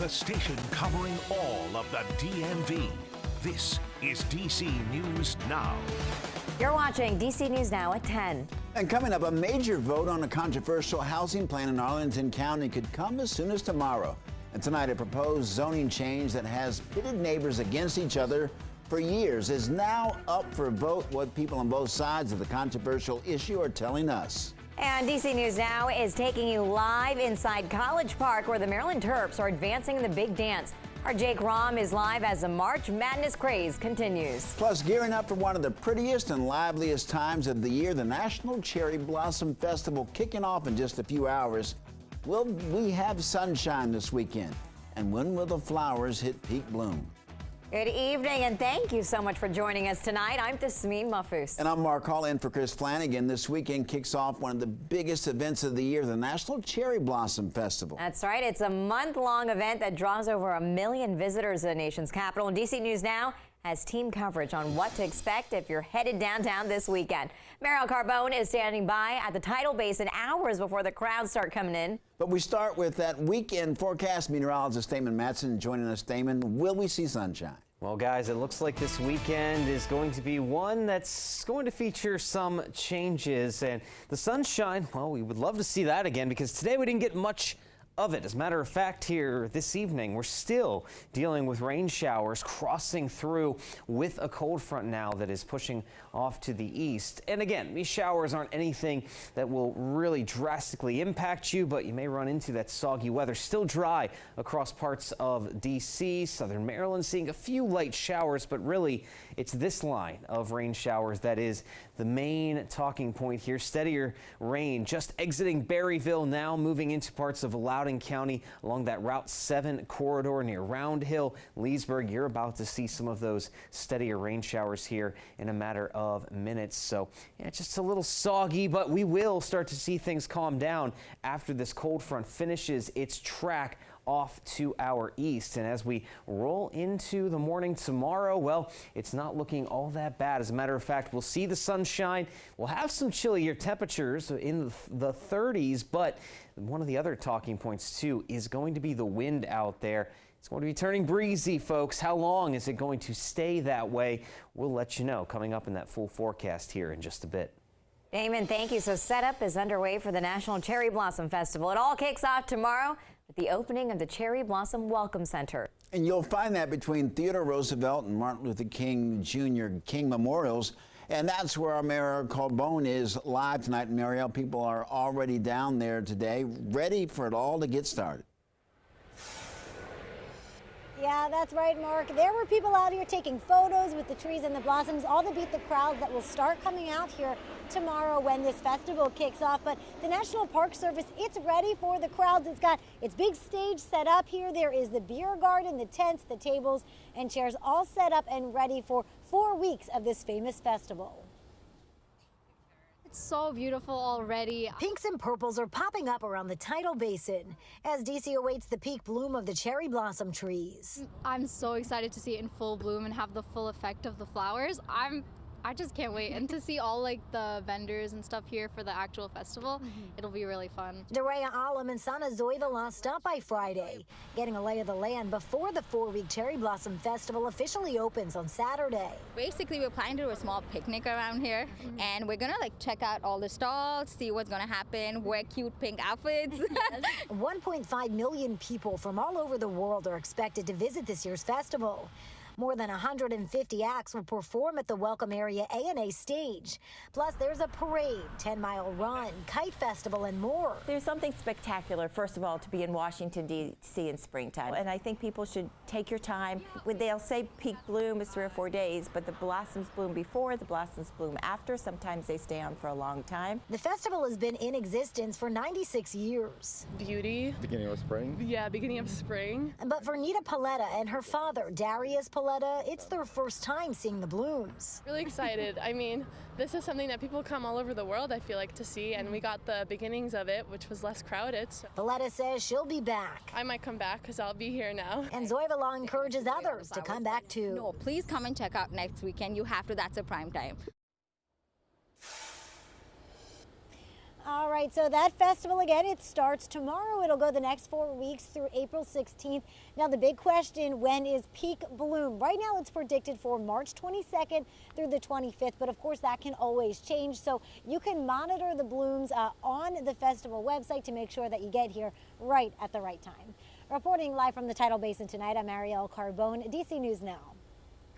The station covering all of the DMV. This is DC News Now. You're watching DC News Now at 10. And coming up, a major vote on a controversial housing plan in Arlington County could come as soon as tomorrow. And tonight, a proposed zoning change that has pitted neighbors against each other for years is now up for a vote. What people on both sides of the controversial issue are telling us. And DC News Now is taking you live inside College Park, where the Maryland Terps are advancing the big dance. Our Jake Rom is live as the March Madness craze continues. Plus, gearing up for one of the prettiest and liveliest times of the year, the National Cherry Blossom Festival kicking off in just a few hours. Will we have sunshine this weekend? And when will the flowers hit peak bloom? Good evening, and thank you so much for joining us tonight. I'm Tasmeen Mahfouz. And I'm Mark Hall in for Chris Flanagan. This weekend kicks off one of the biggest events of the year, the National Cherry Blossom Festival. That's right. It's a month-long event that draws over 1 million visitors to the nation's capital. And DC News Now has team coverage on what to expect if you're headed downtown this weekend. Mariel Carbone is standing by at the tidal basin hours before the crowds start coming in. But we start with that weekend forecast. Meteorologist Damon Matson joining us. Damon, will we see sunshine? Well, guys, it looks like this weekend is going to be one that's going to feature some changes. And the sunshine, well, we would love to see that again, because today we didn't get much of it. As a matter of fact, here this evening, we're still dealing with rain showers crossing through with a cold front now that is pushing off to the east. And again, these showers aren't anything that will really drastically impact you, but you may run into that soggy weather. Still dry across parts of D.C., southern Maryland, seeing a few light showers, but really it's this line of rain showers that is the main talking point here. Steadier rain just exiting Berryville, now moving into parts of Loudoun County along that Route 7 corridor near Round Hill, Leesburg. You're about to see some of those steadier rain showers here in a matter of minutes. So yeah, just a little soggy, but we will start to see things calm down after this cold front finishes its track off to our east. And as we roll into the morning tomorrow, well, it's not looking all that bad. As a matter of fact, we'll see the sunshine. We'll have some chillier temperatures in the 30s, but one of the other talking points too is going to be the wind out there. It's going to be turning breezy, folks. How long is it going to stay that way? We'll let you know coming up in that full forecast here in just a bit. Damon, thank you. So setup is underway for the National Cherry Blossom Festival. It all kicks off tomorrow with the opening of the Cherry Blossom Welcome Center. And you'll find that between Theodore Roosevelt and Martin Luther King Jr. King Memorials. And that's where our Mariel Carbone is live tonight. Mariel, people are already down there today, ready for it all to get started. Yeah, that's right, Mark. There were people out here taking photos with the trees and the blossoms, all to beat the crowds that will start coming out here tomorrow when this festival kicks off. But the National Park Service, it's ready for the crowds. It's got its big stage set up here. There is the beer garden, the tents, the tables, and chairs all set up and ready for 4 weeks of this famous festival. It's so beautiful already. Pinks and purples are popping up around the tidal basin as DC awaits the peak bloom of the cherry blossom trees. I'm so excited to see it in full bloom and have the full effect of the flowers. I just can't wait, and to see all like the vendors and stuff here for the actual festival, it'll be really fun. Daria Alam and Sana Zoivala stopped by Friday, getting a lay of the land before the 4-week Cherry Blossom Festival officially opens on Saturday. Basically, we're planning to do a small picnic around here, and we're gonna like check out all the stalls, see what's gonna happen, wear cute pink outfits. 1.5 million people from all over the world are expected to visit this year's festival. More than 150 acts will perform at the Welcome Area A&A stage. Plus, there's a parade, 10-mile run, kite festival, and more. There's something spectacular, first of all, to be in Washington, D.C. in springtime. And I think people should take your time. When they'll say peak bloom is 3 or 4 days, but the blossoms bloom before, the blossoms bloom after. Sometimes they stay on for a long time. The festival has been in existence for 96 years. Beauty. Beginning of spring? Yeah, beginning of spring. But for Nita Paletta and her father, Darius Paletta, it's their first time seeing the blooms. Really excited. I mean, this is something that people come all over the world, I feel like, to see, and we got the beginnings of it, which was less crowded. So. Paletta says she'll be back. I might come back because I'll be here now. And Zoivala encourages others to come back too. No, please come and check out next weekend. You have to. That's a prime time. All right, so that festival, again, it starts tomorrow. It'll go the next 4 weeks through April 16th. Now, the big question, when is peak bloom? Right now, it's predicted for March 22nd through the 25th, but of course, that can always change. So you can monitor the blooms on the festival website to make sure that you get here right at the right time. Reporting live from the Tidal Basin tonight, I'm Arielle Carbone, DC News Now.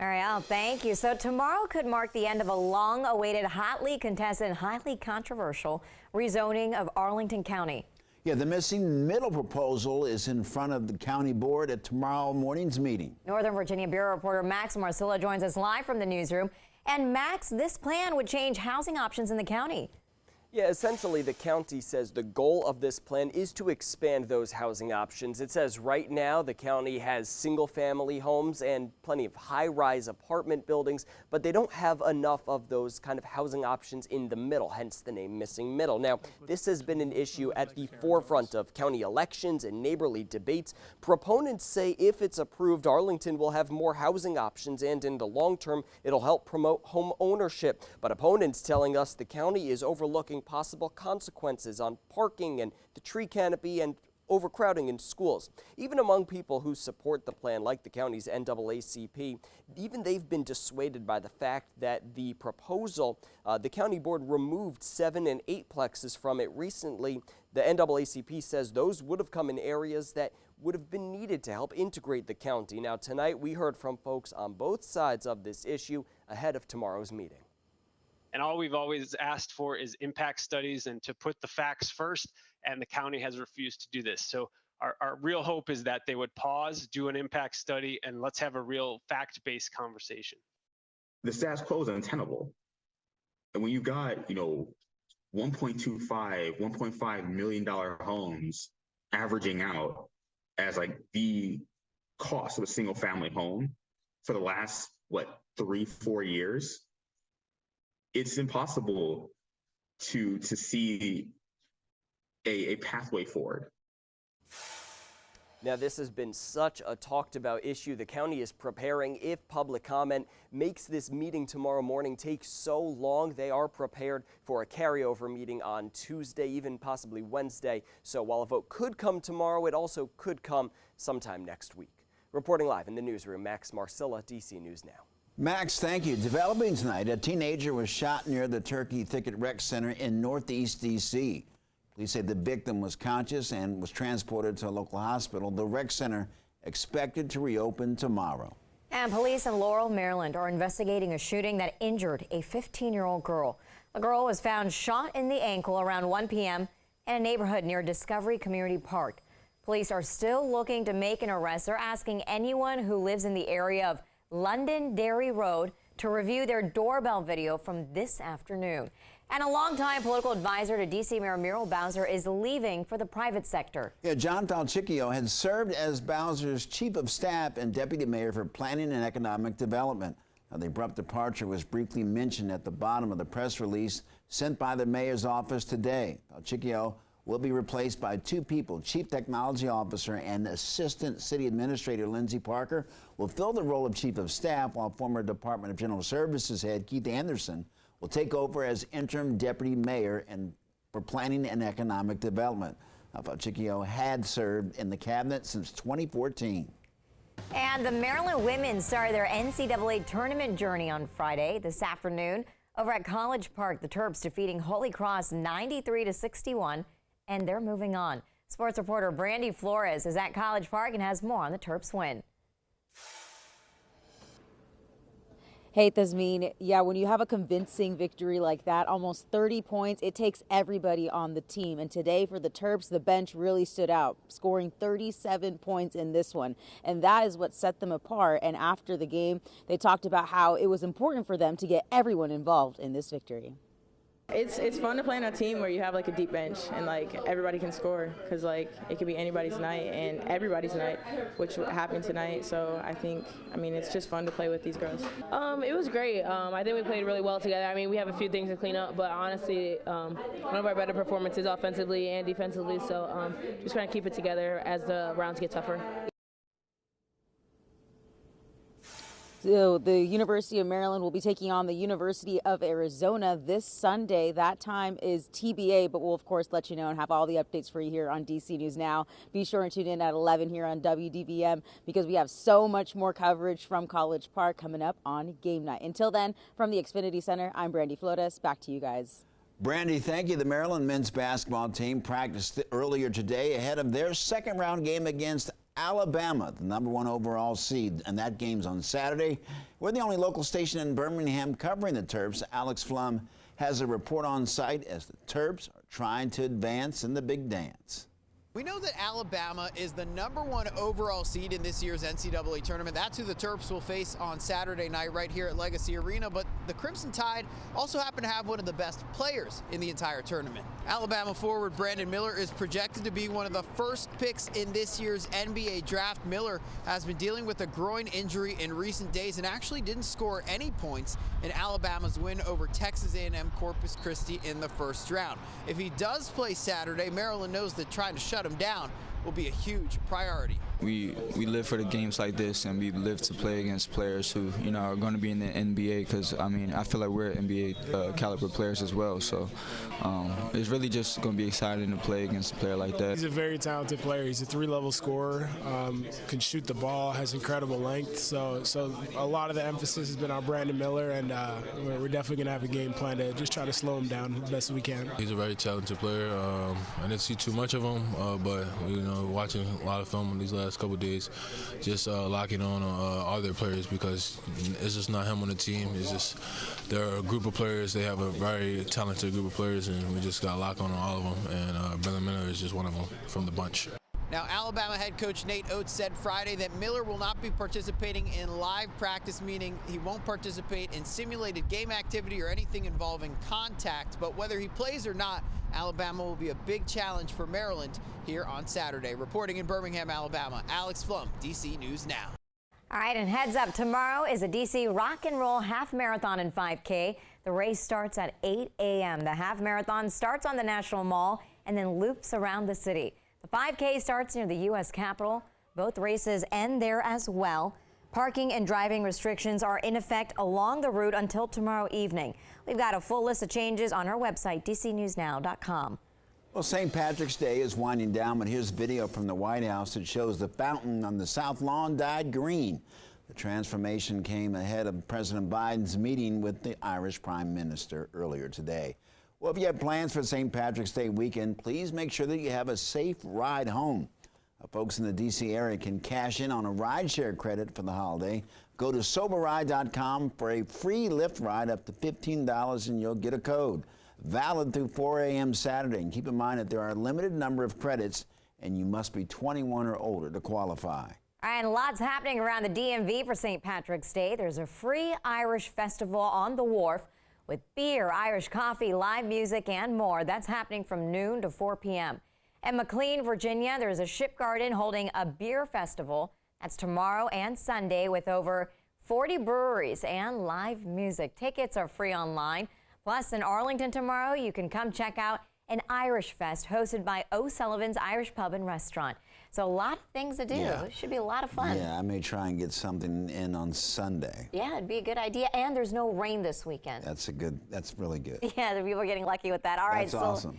Arielle, thank you. So tomorrow could mark the end of a long-awaited, hotly contested, and highly controversial rezoning of Arlington County. Yeah, the missing middle proposal is in front of the county board at tomorrow morning's meeting. Northern Virginia Bureau reporter Max Marcilla joins us live from the newsroom. And Max, this plan would change housing options in the county. Yeah, essentially the county says the goal of this plan is to expand those housing options. It says right now the county has single-family homes and plenty of high-rise apartment buildings, but they don't have enough of those kind of housing options in the middle, hence the name Missing Middle. Now, this has been an issue at the forefront of county elections and neighborly debates. Proponents say if it's approved, Arlington will have more housing options, and in the long term, it'll help promote home ownership. But opponents telling us the county is overlooking possible consequences on parking and the tree canopy and overcrowding in schools. Even among people who support the plan, like the county's NAACP, even they've been dissuaded by the fact that the proposal, the county board removed 7 and 8 plexes from it recently. The NAACP says those would have come in areas that would have been needed to help integrate the county. Now, tonight we heard from folks on both sides of this issue ahead of tomorrow's meeting. And all we've always asked for is impact studies and to put the facts first, and the county has refused to do this. So our real hope is that they would pause, do an impact study, and let's have a real fact-based conversation. The status quo is untenable. And when you got, $1.5 million homes averaging out as like the cost of a single family home for the last, 3-4 years, it's impossible to see a pathway forward. Now, this has been such a talked about issue. The county is preparing if public comment makes this meeting tomorrow morning take so long. They are prepared for a carryover meeting on Tuesday, even possibly Wednesday. So while a vote could come tomorrow, it also could come sometime next week. Reporting live in the newsroom, Max Marcilla, DC News Now. Max, thank you. Developing tonight, a teenager was shot near the Turkey Thicket Rec Center in Northeast D.C. Police say the victim was conscious and was transported to a local hospital. The rec center expected to reopen tomorrow. And police in Laurel, Maryland are investigating a shooting that injured a 15-year-old girl. The girl was found shot in the ankle around 1 p.m. in a neighborhood near Discovery Community Park. Police are still looking to make an arrest. They're asking anyone who lives in the area of Londonderry Road to review their doorbell video from this afternoon. And a longtime political advisor to D.C. Mayor Muriel Bowser is leaving for the private sector. Yeah, John Falchicchio had served as Bowser's chief of staff and deputy mayor for planning and economic development. Now, the abrupt departure was briefly mentioned at the bottom of the press release sent by the mayor's office today. Falchicchio will be replaced by 2 people. Chief Technology Officer and Assistant City Administrator Lindsay Parker will fill the role of Chief of Staff, while former Department of General Services head Keith Anderson will take over as interim deputy mayor and for planning and economic development. Falchicchio had served in the cabinet since 2014. And the Maryland women started their NCAA tournament journey on Friday. This afternoon over at College Park, the Terps defeating Holy Cross 93-61. And they're moving on. Sports reporter Brandy Flores is at College Park and has more on the Terps win. Hey, Tasmin. Yeah, when you have a convincing victory like that, almost 30 points, it takes everybody on the team. And today for the Terps, the bench really stood out, scoring 37 points in this one. And that is what set them apart. And after the game, they talked about how it was important for them to get everyone involved in this victory. It's fun to play on a team where you have like a deep bench and like everybody can score, because like it could be anybody's night and everybody's night, which happened tonight. So I mean it's just fun to play with these girls. It was great. I think we played really well together. I mean, we have a few things to clean up, but honestly one of our better performances offensively and defensively, so just trying to keep it together as the rounds get tougher. So the University of Maryland will be taking on the University of Arizona this Sunday. That time is TBA, but we'll, of course, let you know and have all the updates for you here on DC News Now. Be sure and tune in at 11 here on WDVM because we have so much more coverage from College Park coming up on game night. Until then, from the Xfinity Center, I'm Brandy Flores. Back to you guys. Brandy, thank you. The Maryland men's basketball team practiced earlier today ahead of their second-round game against Alabama, the #1 overall seed, and that game's on Saturday. We're the only local station in Birmingham covering the Terps. Alex Flum has a report on site as the Terps are trying to advance in the big dance. We know that Alabama is the #1 overall seed in this year's NCAA tournament. That's who the Terps will face on Saturday night right here at Legacy Arena. But the Crimson Tide also happen to have one of the best players in the entire tournament. Alabama forward Brandon Miller is projected to be one of the first picks in this year's NBA draft. Miller has been dealing with a groin injury in recent days and actually didn't score any points in Alabama's win over Texas A&M Corpus Christi in the first round. If he does play Saturday, Maryland knows that trying to shut him down will be a huge priority. We live for the games like this, and we live to play against players who, you know, are going to be in the NBA. Because I mean, I feel like we're NBA caliber players as well. So it's really just going to be exciting to play against a player like that. He's a very talented player. He's a 3-level scorer. Can shoot the ball. Has incredible length. So a lot of the emphasis has been on Brandon Miller, and we're definitely going to have a game plan to just try to slow him down the best we can. He's a very talented player. I didn't see too much of him, but you know, watching a lot of film in these last couple of days, just locking on other players because it's just not him on the team. It's just they're a group of players. They have a very talented group of players, and we just got to lock on all of them. And Brandon Miller is just one of them from the bunch. Now, Alabama head coach Nate Oates said Friday that Miller will not be participating in live practice, meaning he won't participate in simulated game activity or anything involving contact. But whether he plays or not, Alabama will be a big challenge for Maryland here on Saturday. Reporting in Birmingham, Alabama, Alex Flum, DC News Now. All right, and heads up, tomorrow is a DC Rock and Roll Half Marathon and 5K. The race starts at 8 a.m. The half marathon starts on the National Mall and then loops around the city. The 5K starts near the U.S. Capitol. Both races end there as well. Parking and driving restrictions are in effect along the route until tomorrow evening. We've got a full list of changes on our website, dcnewsnow.com. Well, St. Patrick's Day is winding down, but here's video from the White House that shows the fountain on the South Lawn dyed green. The transformation came ahead of President Biden's meeting with the Irish Prime Minister earlier today. Well, if you have plans for St. Patrick's Day weekend, please make sure that you have a safe ride home. Folks in the D.C. area can cash in on a rideshare credit for the holiday. Go to soberride.com for a free Lyft ride up to $15 and you'll get a code. Valid through 4 a.m. Saturday. And keep in mind that there are a limited number of credits and you must be 21 or older to qualify. All right, lots happening around the DMV for St. Patrick's Day. There's a free Irish festival on the wharf with beer, Irish coffee, live music, and more. That's happening from noon to 4 p.m. In McLean, Virginia, there's a Ship Garden holding a beer festival. That's tomorrow and Sunday with over 40 breweries and live music. Tickets are free online. Plus, in Arlington tomorrow, you can come check out an Irish Fest hosted by O'Sullivan's Irish Pub and Restaurant. So a lot of things to do. Yeah. It should be a lot of fun. Yeah, I may try and get something in on Sunday. Yeah, it'd be a good idea. And there's no rain this weekend. That's really good. Yeah, the people are getting lucky with that. All right, That's awesome.